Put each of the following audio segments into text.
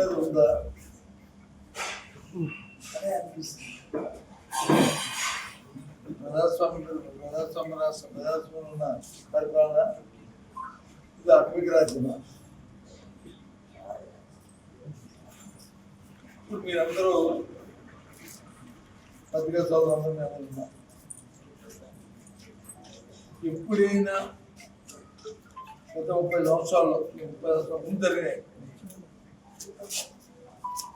అనేది ఉందా అని అనిపిస్తుంది. ప్రజాస్వామ్య రాష్ట్ర ప్రజాస్వామ్యం ఉన్న పరిపాలన ఇది అటవిక రాజ్యమా? ఇప్పుడు మీరందరూ పత్రికా సోదరులందరూ ఉన్నా ఎప్పుడైనా గత 30 సంవత్సరాల్లో 30 సంవత్సరాలు జరిగినాయి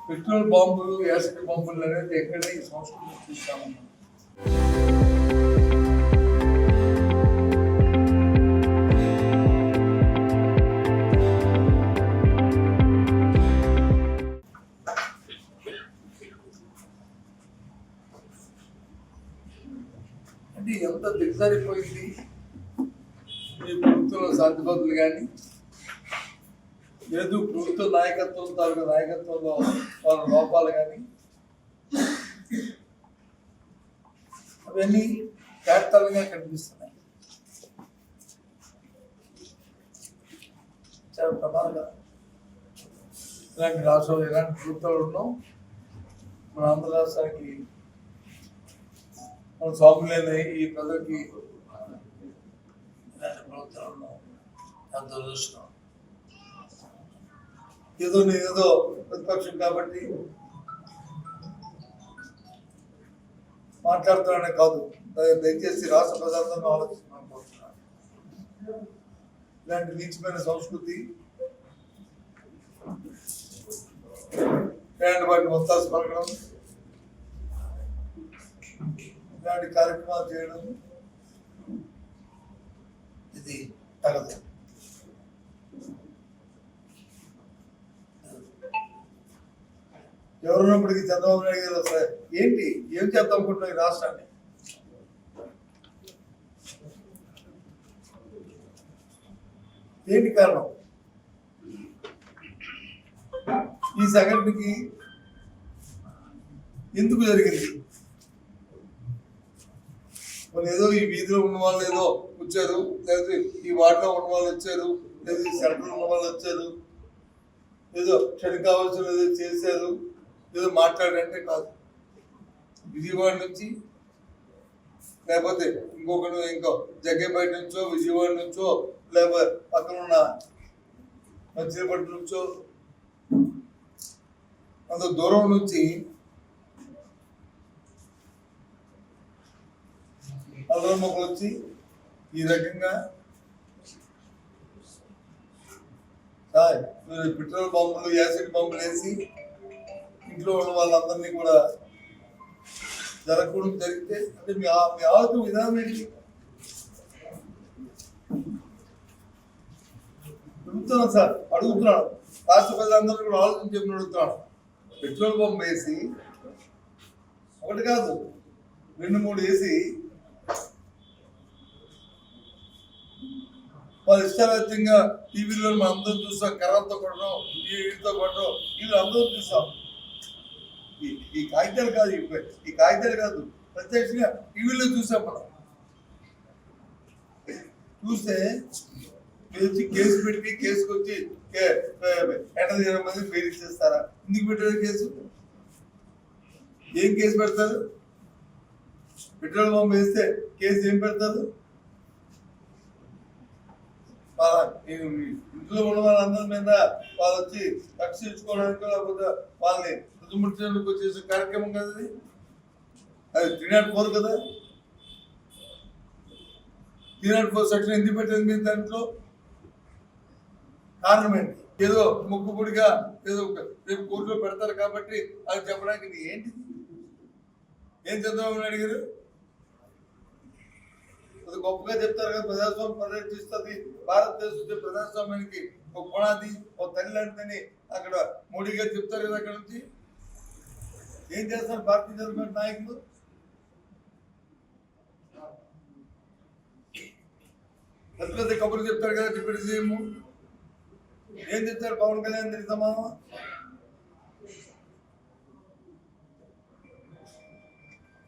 పెట్రోల్ బాంబులు యాసిడ్ బాంబులు అనేది ఎక్కడ ఈ సంస్కృతి చూస్తామన్నా. అంటే ఎంత దిగజారిపోయింది ఈ ప్రభుత్వంలో సాధ్యపతులు కానీ లేదు ప్రభుత్వ నాయకత్వం తాలూకు నాయకత్వంలో వాళ్ళ లోపాలు కానీ అవన్నీ తేటతలంగా కనిపిస్తున్నాయి. చాలా ప్రమాదంగా ఇలాంటి రాష్ట్రాలు ఇలాంటి ప్రభుత్వాలు ఉన్నాం. మన ఆంధ్ర రాష్ట్రానికి మన స్వాములైన ఈ ప్రజలకి ఇలాంటి ప్రభుత్వాలు ఉన్నాం. ఎంత దురదృష్టం. ఏదో ప్రతిపక్షం కాబట్టి మాట్లాడుతున్నానే కాదు, దయచేసి రాష్ట్ర ప్రజాతంలో ఆలోచిస్తున్నాను కోరుతున్నాను. ఇలాంటి నీచమైన సంస్కృతి ఇలాంటి వాటిని మొత్తాసు పలకడం, ఇలాంటి కార్యక్రమాలు చేయడం ఇది తగదు. ఎవరున్నప్పటికీ చంద్రబాబు నాయుడు గారు వస్తారు ఏంటి ఏం చేద్దాం అనుకుంటున్నాం ఈ రాష్ట్రాన్ని? ఏంటి కారణం? ఈ సంఘటనకి ఎందుకు జరిగింది? వాళ్ళు ఏదో ఈ వీధిలో ఉన్న వాళ్ళు ఏదో వచ్చారు, లేదా ఈ వార్డులో ఉన్న వాళ్ళు వచ్చారు, లేదా ఈ సెంటర్లో ఉన్న వాళ్ళు వచ్చారు, ఏదో క్షణి కావాల్సిన ఏదో చేశారు, ఏదో మాట్లాడంటే కాదు. విజయవాడ నుంచి లేకపోతే ఇంకో జగ్గేపేట నుంచో విజయవాడ నుంచో లేకపోతే పక్కన ఉన్న మచిలీపట్నం నుంచో అంత దూరం నుంచి అల్లరి మొక్కలు వచ్చి ఈ రకంగా పెట్రోల్ బాంబులు యాసిడ్ బాంబులు వేసి ఇంట్లో ఉన్న వాళ్ళందరినీ కూడా జరగకూడదు. జరిగితే అంటే మీ ఆలోచన విధానం ఏంటి? అడుగుతున్నాను సార్, అడుగుతున్నాను. రాష్ట్ర ప్రజలందరూ కూడా ఆలోచన చెప్పిన అడుగుతున్నాను. పెట్రోల్ బాంబు వేసి ఒకటి కాదు 2-3 వేసి వాళ్ళు ఇష్టారాజ్యంగా టీవీలో మనం అందరూ చూసాం. కర్రతో కొట్టడం, వీటితో కొట్టడం, వీళ్ళు అందరూ చూసాం. ఈ కాగితాలు కాదు, ఈ కాగితాలు కాదు, ప్రత్యక్షంగా టీవీలో చూసాం. మనం చూస్తే వచ్చి కేసు పెట్టి కేసుకు వచ్చి 80 మంది బెయిల్ ఇచ్చేస్తారా? ఎందుకు పెట్టారు కేసు? ఏం కేసు పెడతారు? పెట్రోల్ బాంబు వేస్తే కేసు ఏం పెడతారు? ఇంట్లో ఉన్న వాళ్ళందరి మీద వాళ్ళు వచ్చి రక్షించుకోవడానికి లేకపోతే వాళ్ళని రుజుముట్టడానికి వచ్చేసే కార్యక్రమం కదా అది 304 కదా. 304 సెక్షన్ ఎందుకు పెట్టింది మీరు దాంట్లో? కారణం ఏంటి? ఏదో ముక్కుపుడిగా ఏదో రేపు కోర్టులో పెడతారు కాబట్టి అది చెప్పడానికి ఏంటిది? ఏం చంద్రబాబు నాయుడు గారు అది గొప్పగా చెప్తారు కదా, ప్రజాస్వామ్యం పరిరక్షిస్తుంది, భారతదేశం ప్రజాస్వామ్యానికి ఒక పునాది, ఒక తల్లి లాంటిదని అక్కడ మోడీ గారు చెప్తారు కదా. అక్కడ నుంచి ఏం చేస్తారు భారతీయ జనతా పార్టీ నాయకులు? పెద్ద కబుర్లు చెప్తారు కదా డిప్యూటీ సీఎం. ఏం చెప్తారు పవన్ కళ్యాణ్ దీనికి సమానం?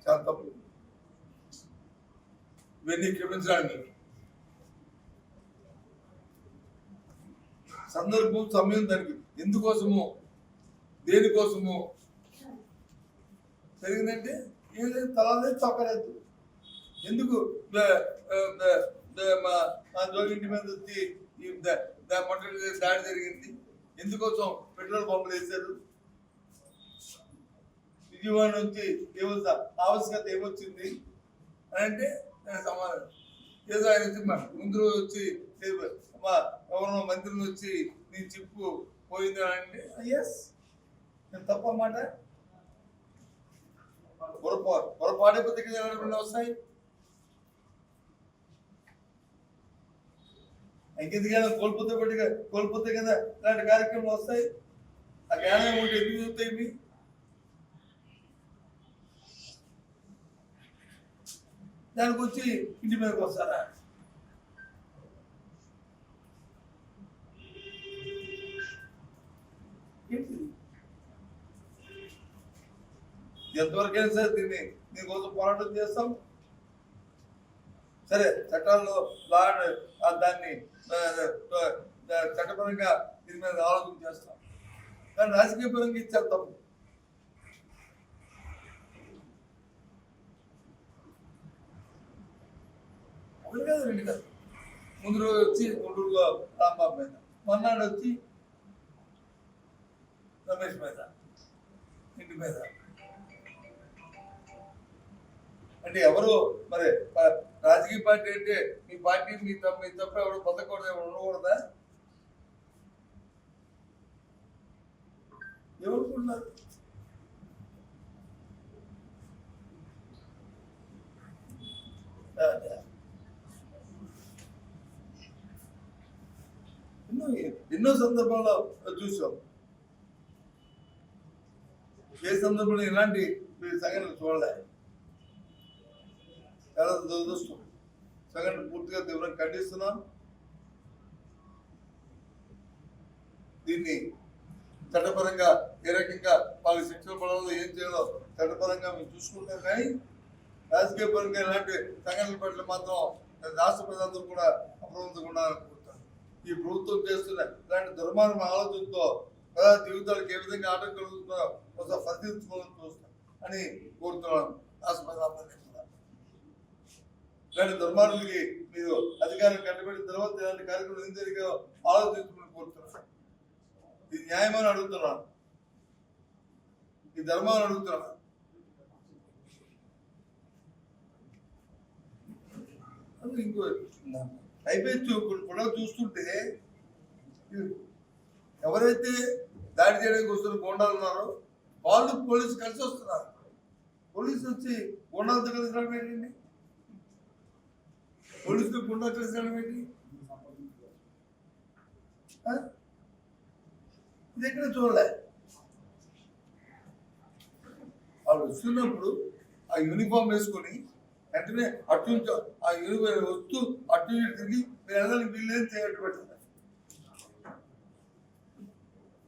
చాలా తప్పు. ఇవన్నీ క్షమించడానికి సందర్భం సమయం దానికి ఎందుకోసము దేనికోసము పెరిగిందంటే ఏం లేదు, తలలేదు తొక్కలేదు. ఎందుకు మా జోగింటి మీద వచ్చి మొట్టమొదటి దాడి జరిగింది? ఎందుకోసం పెట్రోల్ పంపులు వేశారు? విజయవాడ నుంచి ఏమొస్తా ఆవశ్యకత ఏమొచ్చింది అని అంటే సమాధానం ఏదో ఆయన వచ్చి ముందు వచ్చి ఎవరో మంత్రులు వచ్చి నీ చిప్పు పోయింది అంటే ఎస్ నేను తప్పమాట. పొరపాటే పత్రిక వస్తాయి. ఇంకెందుకైనా కోల్పోతే కదా ఇలాంటి కార్యక్రమాలు వస్తాయి. ఆ జ్ఞానం ఉంటే ఎందుకు చూస్తాయి? మీ దానికి వచ్చి ఇంటి మీదకి వస్తారా? ఎంతవరకైనా సరే దీనికోసం పోరాటం చేస్తాం. సరే చట్టాల్లో దాన్ని చట్టపరంగా దీని మీద ఆలోచన చేస్తాం, కానీ రాజకీయ పరంగా ఇచ్చారు తప్పు. ఒకటి కాదు, రెండు కాదు. ముందు రోజు వచ్చి గుంటూరులో రాంబాబు మీద, మర్నాడు వచ్చి రమేష్ మీద, ఇంటి మీద. అంటే ఎవరు మరి రాజకీయ పార్టీ అంటే మీ పార్టీ మీ తప్ప ఎవరు పొందకూడదు, ఎవరు ఉండకూడదా? ఎవరుకున్నారు? ఎన్నో సందర్భాల్లో చూసాం. ఏ సందర్భంలో ఇలాంటి సంఘటనలు చూడలే. చాలా దురదృష్టం. సంఘటన పూర్తిగా తీవ్రంగా ఖండిస్తున్నాం. దీన్ని చట్టపరంగా ఏ రకంగా వాళ్ళకి శిక్షణ పడాలో ఏం చేయాలో చట్టపరంగా మేము చూసుకుంటాం. కానీ రాజకీయ పరంగా ఇలాంటి సంఘటనల పట్ల మాత్రం రాష్ట్ర ప్రజలందరూ కూడా అప్రమత్తంగా ఉండాలనుకుంటున్నాను. ఈ ప్రభుత్వం చేస్తున్న ఇలాంటి దుర్మార్గ ఆలోచనతో ప్రజా జీవితాలకు ఏ విధంగా ఆటం కలుగుతుందో ఒకసారి పరిశీలించుకోవాలని చూస్తాం అని కోరుతున్నాను. రాష్ట్ర ప్రజలందరినీ కూడా ఇలాంటి దుర్మార్గులకి మీరు అధికారం కట్టబెట్టిన తర్వాత ఇలాంటి కార్యక్రమం ఏం జరిగాయో ఆలోచించుకుని కోరుతున్నాను. ఇది న్యాయమని అడుగుతున్నాను, ఈ ధర్మాన్ని అడుగుతున్నాను. ఇంకో అయిపోయి కూడా చూస్తుంటే ఎవరైతే దాడి చేయడానికి వస్తున్న గోండాలు ఉన్నారో వాళ్ళు పోలీసు కలిసి వస్తున్నారు. పోలీసు వచ్చి గోండాలతో కలిసి రావడం ఏంటండి? పోలీసులు గుండా కలిసి రావడం ఏంటి? ఇది ఎక్కడ చూడలే. వాళ్ళు వస్తున్నప్పుడు ఆ యూనిఫామ్ వేసుకొని వెంటనే అటు నుంచి ఆ యూనిఫామ్ వస్తూ అటు తిరిగి మీరు అందరికి వీళ్ళేం చేయట్టు పెట్టారు.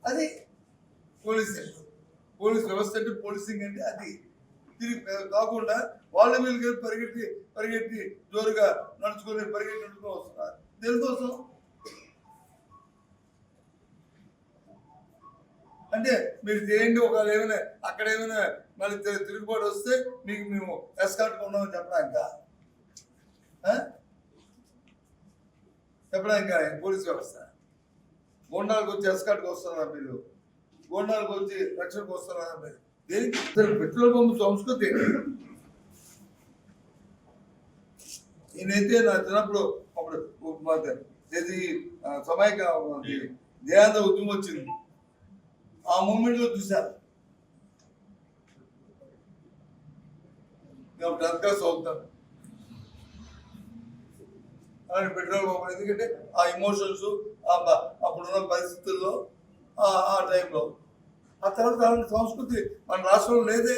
అది పోలీస్ వ్యవస్థ అంటే పోలీసింగ్ అంటే అది తిరిగి కాకుండా వాళ్ళ వీళ్ళకి పరిగెట్టి జోరుగా పరిగెట్టి వస్తున్నారు. దేనికోసం అంటే మీరు చేయండి. ఒకవేళ ఏమైనా అక్కడ ఏమైనా మళ్ళీ తిరుగుబాటు వస్తే మీకు మేము ఎస్కార్ట్ ఉన్నామని చెప్పడానికి పోలీస్ వ్యవస్థ. గోండాలకు వచ్చి ఎస్కార్ట్కి వస్తున్నారు మీరు, గోండాలకు వచ్చి రక్షణకు వస్తున్నారు మీరు. దేనికి? పెట్రోల్ పంపు సంస్కృతి. నేనైతే నా చిన్నప్పుడు అప్పుడు ఇది సమైక దేయాంత ఉద్యమం వచ్చింది. ఆ మూమెంట్ లో చూశారు. నేను 10th క్లాస్ అవుతాను అలాంటి పెట్రోల్ పంపులు. ఎందుకంటే ఆ ఇమోషన్స్ అప్పుడున్న పరిస్థితుల్లో ఆ టైంలో. ఆ తర్వాత అలాంటి సంస్కృతి మన రాష్ట్రంలో లేదే.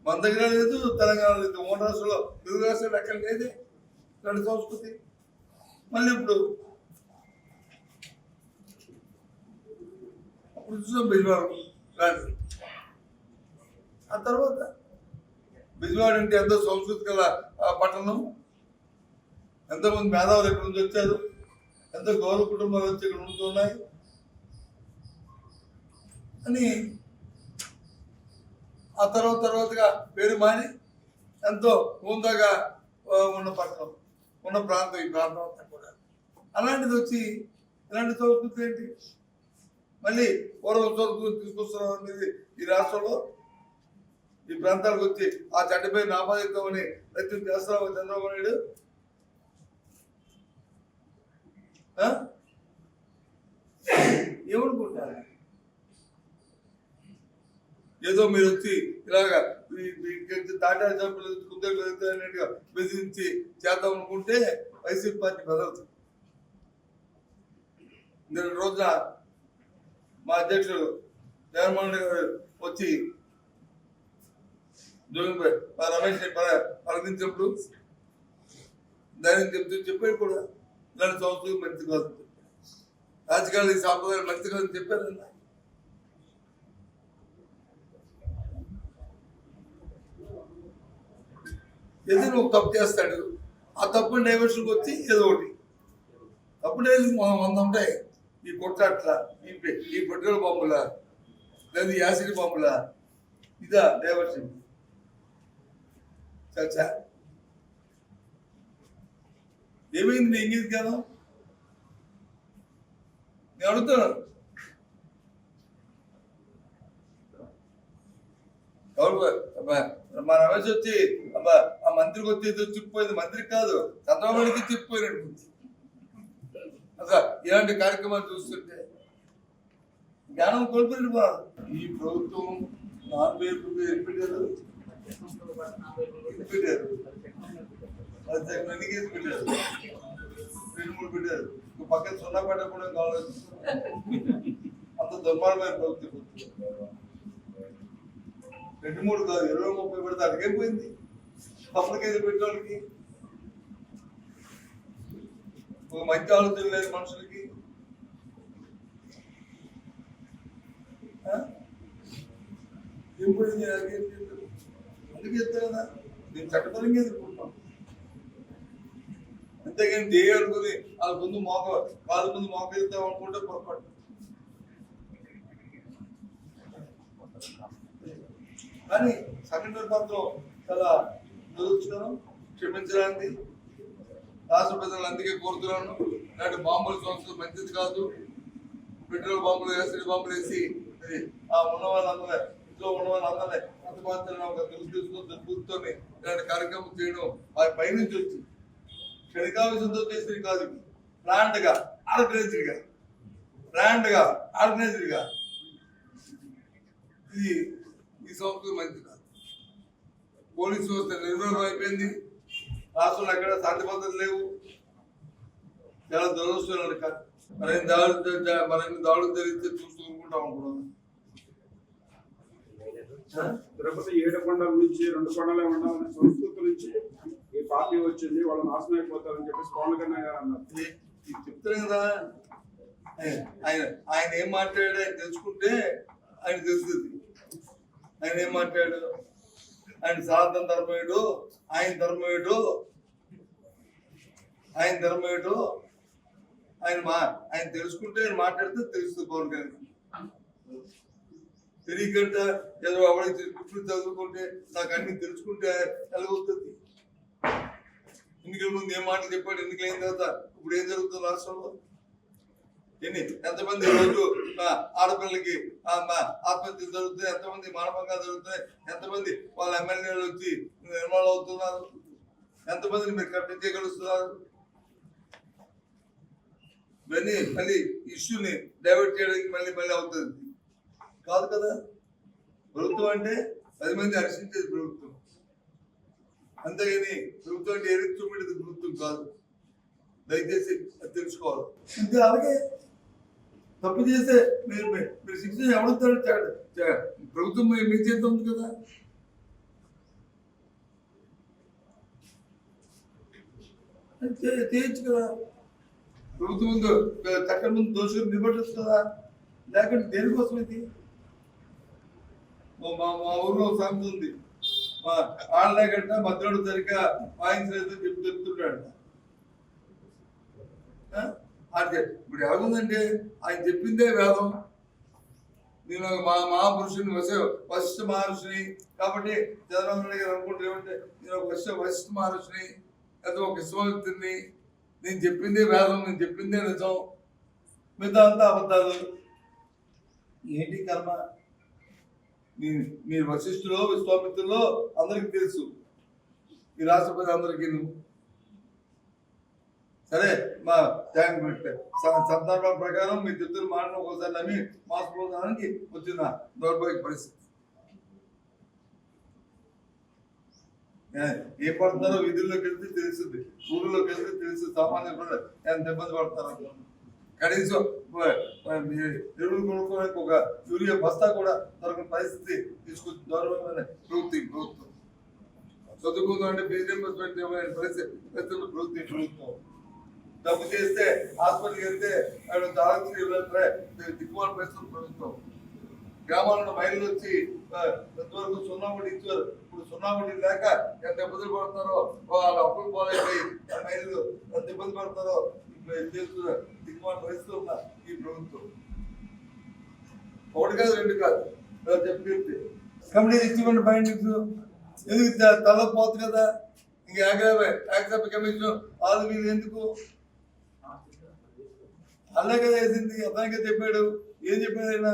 మన దగ్గర లేదు, తెలంగాణ లేదు, మూడు రాష్ట్రంలో తెలుగు రాష్ట్రాలు ఎక్కడ లేదే ఇలాంటి సంస్కృతి. మళ్ళీ ఇప్పుడు అప్పుడు చూసాం బిజ్వాడ లాంటిది. ఆ తర్వాత బిజ్వాడ అంటే ఎంతో సంస్కృతి గల పట్టణం. ఎంతోమంది మేధావులు ఇక్కడ నుంచి వచ్చారు, ఎంతో గౌరవ కుటుంబాలు వచ్చి ఇక్కడ ఉంటున్నాయి. అని ఆ తర్వాతగా పేరు మారి ఎంతో హోందాగా ఉన్న పట్టణం ఉన్న ప్రాంతం ఈ ప్రాంతం అంతా కూడా. అలాంటిది వచ్చి ఇలాంటి సంస్కృతి ఏంటి? మళ్ళీ పూర్వ సంస్కృతి తీసుకొస్తున్నాం అనేది ఈ రాష్ట్రంలో ఈ ప్రాంతాలకు వచ్చి ఆ చెడ్డపై నాపాదిద్దామని ప్రయత్నం చేస్తున్నాం చంద్రబాబు నాయుడు. ఏమనుకుంటారు? ఏదో మీరు వచ్చి ఇలాగా తాటా చంపులు కుద్దరు పెరుగుతాయన్నట్టుగా బెదిరించి చేద్దాం అనుకుంటే వైసీపీ పార్టీ బెదరుతుంది. నిన్న రోజున మా అధ్యక్షుడు జగన్మోహన్ రెడ్డి గారు వచ్చి రమేష్ పలకరించినప్పుడు ధైర్యం చెప్పారు కూడా ఇలాంటి సంస్థలు మంచి కాదు, రాజకీయాలు ఈ సాంప్రదాయాలు మంచి కాదని చెప్పారన్నా. ఏదైనా ఒక తప్పు చేస్తాడు, ఆ తప్పు డైవర్షన్కి వచ్చి ఏదో ఒకటి తప్పు డైవర్షన్ 100 ఉంటాయి. ఈ కొట్టాట్ల ఈ పెట్రోల్ బాంబుల లేదా యాసిడ్ బాంబుల ఇదా డైవర్షన్ చచ్చా. ఏమైంది మీ ఇంగిది కదా నేను అడుగుతున్నాను. మా రమేష్ వచ్చి ఆ మంత్రికి వచ్చి చెప్పిపోయింది, మంత్రికి కాదు చంద్రబాబుకి చెప్పిపోయినట్టు. అసలు ఇలాంటి కార్యక్రమాలు చూస్తుంటే జ్ఞానం కోల్పోయిన ఈ ప్రభుత్వం 4000 పెట్టారు, పెట్టారు 10 పెట్టారు, 2-3 పెట్టారు. పక్కన 0 పెట్టకుండా కావాలి. అంత దుర్మార్గమైన ప్రభుత్వం 2-3 కాదు 20-30 పెడితే అడిగైపోయింది. పప్పులకేది పెట్టడానికి ఒక మంచి ఆలోచన లేదు మనుషులకి. ఏం అందుకే చెప్తా కదా నేను చట్టపరంగా ఎదుర్కొంటాం. అంతేగాని దే అనుకుని వాళ్ళ ముందు వాళ్ళ ముందు మోకెళ్తాం అనుకుంటే పొరపాటు. కానీ సెకండరీ మాత్రం చాలా దురదృష్టం, క్షమించడానికి రాష్ట్ర ప్రజలు అందుకే కోరుతున్నాను. ఇలాంటి బాంబుల సంస్థలు మంచిది కాదు. పెట్రోల్ బాంబులు యాసిడ్ బాంబులు వేసి ఉన్న వాళ్ళందరూ ఇంట్లో ఉన్న వాళ్ళందరినీ అంతమాత్రం ఒక దుర్బుద్ధితో ఇలాంటి కార్యక్రమం చేయడం వారి పైనుంచి వచ్చి క్షణికావేశంతో చేసేది కాదు. ప్లాంట్గా ఆర్గనైజ్డ్గా ఇది ఈ సంస్థలు మంచిది కాదు. పోలీసు వ్యవస్థ నిర్వహణ అయిపోయింది. రాష్ట్రంలో ఎక్కడ శాంతి భద్రతలు లేవు. చాలా దురదృష్టం కాదు. మరిన్ని దాడులు జరిగితే చూస్తూ ఊరుకుంటాం అనుకున్నాను. తిరుపతి 7 కొండల నుంచి 2 కొండలే ఉండాలనే సంస్కృతి నుంచి ఈ పార్టీ వచ్చింది, వాళ్ళు నాశనం అయిపోతారని చెప్పేసి పవన్ కళ్యాణ్ గారు అన్నారు. చెప్తారు కదా ఆయన ఏం మాట్లాడాడు ఆయన తెలుసుకుంటే ఆయన తెలుస్తుంది. ఆయన ఏం మాట్లాడాడు, ఆయన సనాతన ధర్మయుడు, ఆయన ధర్మయుడు ఆయన తెలుసుకుంటే ఆయన మాట్లాడితే తెలుస్తుంది. పవన్ కళ్యాణ్ తెలియకుండా ఏదో ఎవరికి ఇప్పుడు చదువుకుంటే నాకు అన్ని తెలుసుకుంటే ఎలాగవుతుంది? ఎన్నికల ముందు ఏం మాటలు చెప్పాడు, ఎన్నికలైన తర్వాత ఇప్పుడు ఏం జరుగుతుంది రాష్ట్రంలో? ఎంతమంది రోజు ఆడపిల్లలకి ఆత్మహత్యలు జరుగుతున్నాయి, ఎంతమంది మానవంగా జరుగుతున్నాయి, ఎంతమంది వాళ్ళ ఎమ్మెల్యేలు వచ్చి ఇన్వాల్వ్ అవుతున్నారు, ఎంతమందిని మీరు కప్పించగలుగుతున్నారు? ఇవన్నీ మళ్ళీ ఇష్యూని డైవర్ట్ చేయడానికి మళ్ళీ అవుతుంది కాదు కదా. ప్రభుత్వం అంటే 10 మంది హర్షించేది ప్రభుత్వం, అంతేగాని ప్రభుత్వం అంటే ఏది చూపెట్టేది ప్రభుత్వం కాదు. దయచేసి అది తెలుసుకోవాలి. ఇంకా అలాగే తప్పు చేస్తే మీరు శిక్షణ ఎవడతాడు? ప్రభుత్వం మీ చేత ఉంది కదా. చేయొచ్చు కదా. ప్రభుత్వం ముందు చట్టం ముందు దోషులు నిలబడచ్చు కదా. లేకుంటే దేనికోసం ఇది? మా ఊరిలో సామెత ఉంది, మా ఆడలేకంట మధ్యలో సరిగ్గా వాయించలేదని చెప్తున్నాడు. ఇప్పుడు ఎవరుందంటే ఆయన చెప్పిందే వేదం, నేను ఒక మహాపురుషుని వశిష్ఠ మహర్షిని. కాబట్టి చంద్రబాబు నాయుడు గారు అనుకుంటే ఏమంటే నేను ఒక వశిష్ఠ మహర్షిని లేదా ఒక విశ్వామిత్రుని, నేను చెప్పిందే వేదం, నేను చెప్పిందే నిజం, మిగతా అంతా అబద్ధాలు. ఏంటి కర్మ? మీరు వశిష్ఠులో విశ్వామిత్రులో అందరికి తెలుసు, ఈ రాష్ట్రపతి అందరికీ. సరే మా సందర్భం ప్రకారం మీ చెప్తున్న మాటను ఒకసారి నమ్మి మోసపోవడానికి వచ్చిన దౌర్భాగ్య పరిస్థితి. ఏ పడుతున్నారో వీధుల్లోకి వెళ్తే తెలుస్తుంది, ఊళ్ళోకి వెళ్తే తెలుస్తుంది, సామాన్య ప్రజలు ఎంత ఇబ్బంది పడుతున్నారు. కనీసం ఎరువులు కొనుక్కోవడానికి ఒక యూరియా బస్తా కూడా దొరకని పరిస్థితి తీసుకొచ్చి దౌర్భాగ్యమైన ప్రభుత్వం. చదువుకుందాం అంటే ఫీజు రీయింబర్స్మెంట్ పరిస్థితి ప్రభుత్వం. డబ్బు చేస్తే హాస్పిటల్కి వెళ్తే దిక్కుమాల పరిస్థితులు ప్రభుత్వం. గ్రామాలలో మహిళలు వచ్చి ఎంతవరకు 0 వడ్డీ ఇచ్చారు, ఇప్పుడు 0 వడ్డీ లేక ఎంత ఇబ్బందులు పడుతున్నారో, వాళ్ళ అప్పులు పోలైపోయి మహిళలు ఎంత ఇబ్బంది పడుతున్నారో దిక్కుమాల పరిస్థితులు ఉన్న ఈ ప్రభుత్వం. ఒకటి కాదు, 2 కాదు, చెప్పి కమిటీ ఇచ్చివ్వండి ఫైండింగ్స్. ఎందుకు తలపోతుంది కదా, ఇంక యాక్సెప్ట్ కమిషన్ వాళ్ళు వీళ్ళు ఎందుకు? అల్లే కదా వేసింది, అతనికే చెప్పాడు. ఏం చెప్పాడు ఆయన?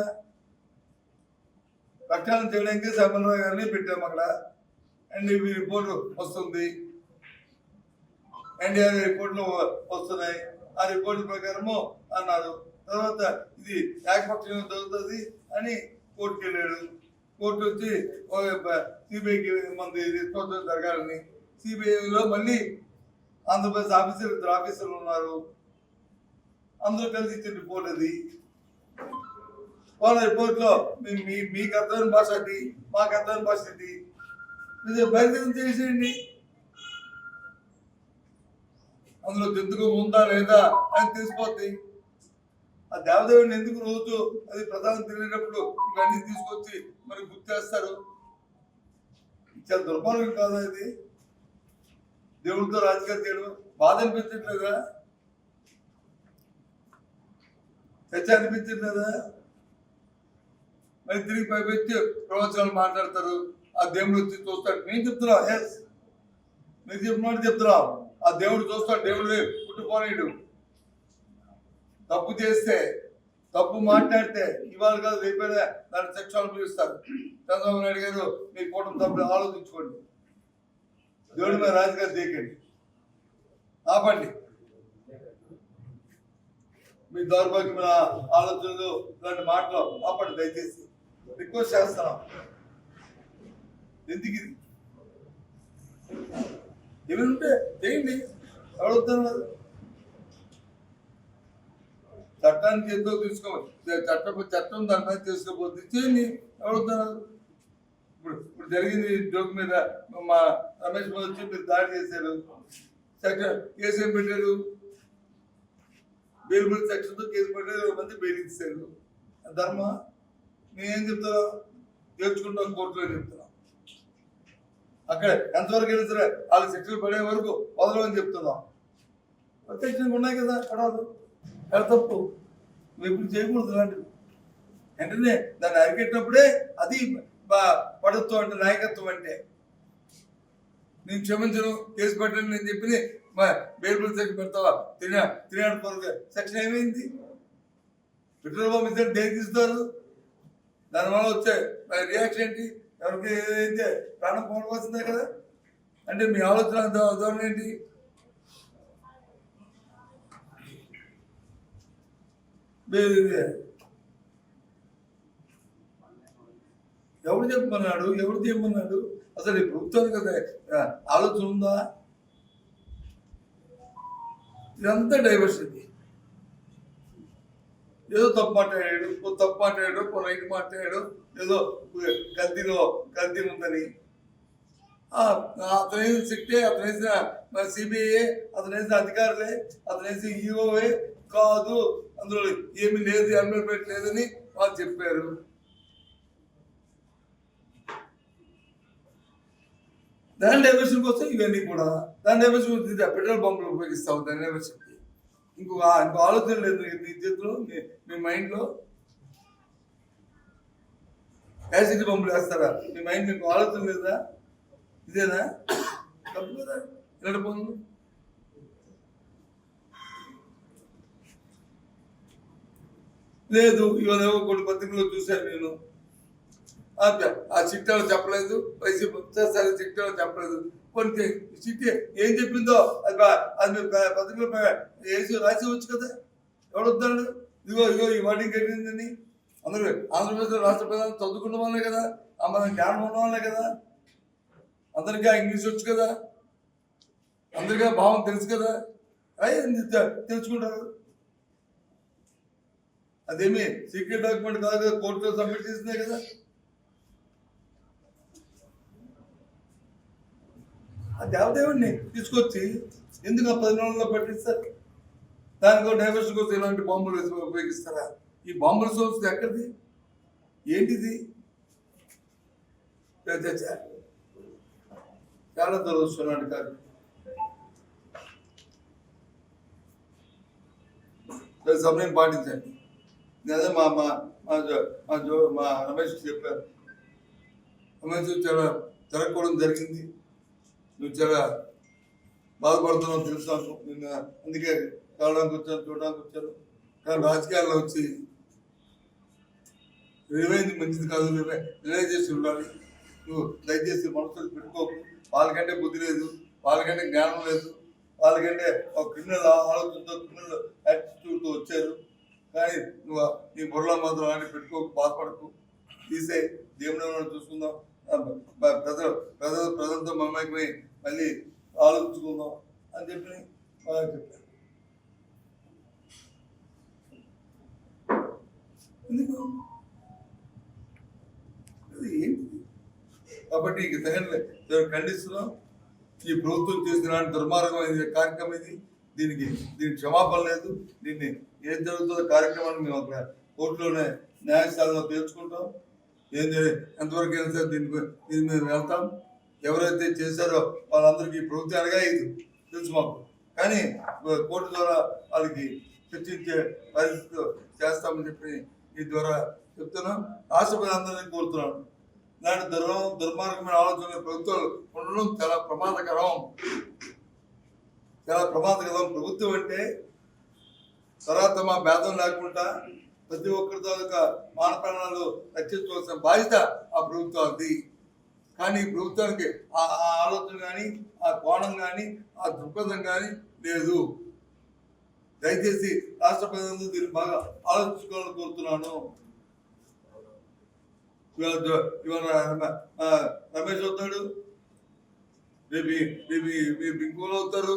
ప్రక్షాళన చేయడానికి సమన్వయాన్ని పెట్టాము అక్కడ. ఎన్డీబీ రిపోర్టు వస్తుంది, ఎన్డీఆర్ రిపోర్ట్లు వస్తున్నాయి. ఆ రిపోర్ట్ల ప్రకారము అన్నారు. తర్వాత ఇది ఏకపక్షంగా జరుగుతుంది అని కోర్టుకి వెళ్ళాడు. కోర్టు వచ్చి సిబిఐకి మంది రిపోర్ట్ జరగాలని, సిబిఐలో మళ్ళీ ఆంధ్రప్రదేశ్ ఇద్దరు ఆఫీసర్లు ఉన్నారు, అందరూ కలిసి ఇచ్చిన రిపోర్ట్ అది. వాళ్ళ రిపోర్ట్లో మీకు అర్థమైన భాష అది, మాకు అర్థమైన భాష ఇది, మీరు బయలుదేరం చేసేయండి. అందులో జంతుకు ఉందా లేదా అని తెలిసిపోద్ది. ఆ దేవదేవుడిని ఎందుకు రోజు అది ప్రధానం తిరిగినప్పుడు ఇవన్నీ తీసుకొచ్చి మరి గుర్తు చేస్తారు? చాలా దుర్మార్గం కాదా ఇది? దేవుడితో రాజకీయాలు చేయడం బాధ అనిపించట్లేదా? చర్చ అనిపించట్లేదా? మరి తిరిగి పైపెచ్చి ప్రవచనాలు మాట్లాడతారు. ఆ దేవుడు వచ్చి చూస్తాడు. మేము చెప్తున్నాం, ఎస్ మీరు చెప్పినట్టు చెప్తున్నాం. ఆ దేవుడు చూస్తాడు, దేవుడు పుట్టుకోలేడు. తప్పు చేస్తే, తప్పు మాట్లాడితే ఇవాళ కాదు రేపైనా దాన్ని శిక్షలు పిలుస్తారు. చంద్రబాబు నాయుడు గారు మీ కూటమి తప్పుడు ఆలోచించుకోండి, దేవుడి మీద రాజకీయాలు చేయకండి, ఆపండి. మీ దౌర్భాగ్యమైన ఆలోచనలు ఇలాంటి మాటలు ఆపండి దయచేసి, రిక్వెస్ట్ చేస్తున్నాం. ఎందుకు ఇది? ఏమంటే చేయండి, ఎవరుతున్నారు? చట్టానికి ఎంతో తీసుకోవాలి, చట్టం దానిపై తీసుకోపోతే చేయండి, ఎవరుతున్నారు? ఇప్పుడు జరిగింది జోక్ మీద మా రమేష్ మీద వచ్చి మీరు దాడి చేశారు, కేసు ఏం పెట్టారు? బెయిల్ సెక్షన్తో కేసు పెట్టారు, 20 మంది బెయిల్ ఇచ్చారు. ధర్మ నేనేం చెప్తాను? తీర్చుకుంటాం కోర్టులో చెప్తున్నాం. అక్కడ ఎంతవరకు వెళ్ళి సరే వాళ్ళ శిక్షలు పడే వరకు వదలమని చెప్తున్నాం. ప్రత్యక్షంగా ఉన్నాయి కదా పడవలు, అది తప్పు. నువ్వు ఎప్పుడు చేయకూడదు అలాంటివి. వెంటనే దాన్ని అరికెట్టినప్పుడే అది పడత్వం అంటే, నాయకత్వం అంటే. నేను క్షమించను, కేసు పెట్టండి నేను చెప్పి బెయిల్ సెక్షన్ పెడతావా? 304 సెక్షన్ ఏమైంది? పెట్రోల్ పంప్ ఇస్తే దేనికి ఇస్తారు? దానివల్ల వచ్చే రియాక్షన్ ఏంటి? ఎవరికి ఏదైతే ప్రాణం పోవలసిందే కదా. అంటే మీ ఆలోచన ధోరణి ఏంటి? ఎవరు చెప్పమన్నాడు? ఎవరు చేయమన్నాడు? అసలు ఈ ప్రభుత్వానికి కదా ఆలోచన ఉందా? ఇదంతా డైవర్సిటీ. ఏదో తప్పు మాట్లాడాడు, రైట్ మాట్లాడాడు, ఏదో కల్తీ ఉందని. అతను వేసిన సిట్టే, అతను వేసిన సిబిఐ, అతను వేసిన అధికారులే, అతను వేసిన ఈఓఏ కాదు, అందులో ఏమి లేదు, అన్వెల్మెంట్ లేదని వాళ్ళు చెప్పారు. దాని డైవర్షన్ కోసం ఇవన్నీ కూడా, దాని డైవర్షన్ కోసం పెట్రోల్ పంపులు ఉపయోగిస్తావు. దాని డైవర్షన్కి ఇంకో ఆలోచన లేదు నీ చేతిలో, మీ మైండ్లో. యాసిడ్ బాంబులు వేస్తారా? మీ మైండ్ మీకు ఆలోచన లేదా? ఇదేనా తప్పు కదా? ఇలాంటి పనులు లేదు. ఇవాళ కొన్ని పత్రికల్లో చూశాను నేను. ఆ చిట్టాలు చెప్పలేదు, వైసీపీ సరే చిట్టాలు చెప్పలేదు. కొన్ని చిట్టి ఏం చెప్పిందో అది మీరు పత్రికలో వేసి రాసి వచ్చు కదా. ఎవడొద్దాడు? ఇదిగో ఈ వాటికి జరిగిందని అందరూ ఆంధ్రప్రదేశ్ రాష్ట్ర ప్రధాని చదువుకున్న వాళ్ళే కదా, మన జ్ఞానం ఉన్న వాళ్ళే కదా, అందరికీ ఇంగ్లీష్ వచ్చు కదా, అందరికీ భావం తెలుసు కదా, తెలుసుకుంటారు. అదేమి సీక్రెట్ డాక్యుమెంట్ కాదు కదా, కోర్టులో సబ్మిట్ చేసిందే కదా. ఆ దేవదేవుడిని తీసుకొచ్చి ఎందుకు ఆ 10 నెలల్లో పట్టిస్తారు? దానికి డైవర్షన్ కోసం ఇలాంటి బాంబులు ఉపయోగిస్తారా? ఈ బాంబుల సోర్స్ ఎక్కడిది? ఏంటిది? చాలా దురదృష్టం కాదు. సమయం పాటించండి. అదే మా రమేష్ చెప్పారు. రమేష్ చాలా జరగకూడదు జరిగింది. నువ్వు చాలా బాధపడుతున్నావు తెలుసు. నిన్న అందుకే కావడానికి వచ్చాను, చూడడానికి వచ్చాను. కానీ రాజకీయాల్లో వచ్చి రివైంది మంచిది కాదు. రిలైజ్ చేసి ఉండాలి. నువ్వు దయచేసి మనసులో పెట్టుకోకు. వాళ్ళకంటే బుద్ధి లేదు, వాళ్ళకంటే జ్ఞానం లేదు, వాళ్ళకంటే ఒక క్రిమినల్ ఆలోచనతో క్రిమినల్ యాటిట్యూడ్తో వచ్చారు. కానీ నువ్వు నీ బుర్రలో మాత్రం అలాంటి పెట్టుకోకు, బాధపడకు, తీసే దేవుడు చూసుకుందాం. ప్రజలతో మమ్మకమై మళ్ళీ ఆలోచించుకుందాం అని చెప్పి చెప్పారు. ఎందుకు ఏంటి? కాబట్టి ఖండిస్తున్నాం. ఈ ప్రభుత్వం చేసిన దుర్మార్గమైన కార్యక్రమం ఇది. దీనికి క్షమాపణ లేదు. దీన్ని ఏం జరుగుతుందో కార్యక్రమాన్ని మేము ఒక కోర్టులోనే న్యాయస్థానంలో తేల్చుకుంటాం. ఎంతవరకు అయినా సరే దీని మీద వెళ్తాం. ఎవరైతే చేశారో వాళ్ళందరికీ ప్రభుత్వం అనగా ఇది తెలుసు మాకు. కానీ కోర్టు ద్వారా వాళ్ళకి చర్చించే పరిస్థితి చేస్తామని చెప్పి ఈ ద్వారా చెప్తున్నాం. రాష్ట్ర ప్రజలందరినీ కోరుతున్నాను. ఇలాంటి దుర్మార్గమైన ఆలోచనలు ప్రభుత్వాలు ఉండడం చాలా ప్రమాదకరం. ప్రభుత్వం అంటే తర్వాత మా భేదం లేకుండా ప్రతి ఒక్కరి తాలూకా మాన ప్రాణాలు రక్షించవలసిన బాధ్యత ఆ ప్రభుత్వానికి. కానీ ఈ ప్రభుత్వానికి ఆ ఆలోచన కానీ, ఆ కోణం కానీ, ఆ దృక్పథం కానీ లేదు. దయచేసి రాష్ట్ర ప్రజలందరూ దీన్ని బాగా ఆలోచించుకోవాలని కోరుతున్నాను. ఇవాళ రమేష్ అవుతాడు, రేపు ఇంకోలు అవుతారు.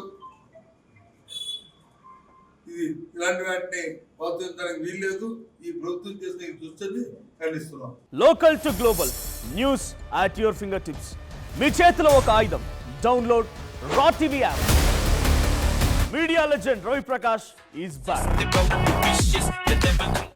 ఇలాంటి వాటిని ప్రోత్సహించడానికి వీల్లేదు. ఈ ప్రభుత్వం చేసిన ఈ దుస్థితిని ఖండిస్తున్నాం. Local to global news at your finger tips. మీ చేతిలో ఒక ఆయుధం. డౌన్లోడ్ రా TV app. Media legend Ravi Prakash is back.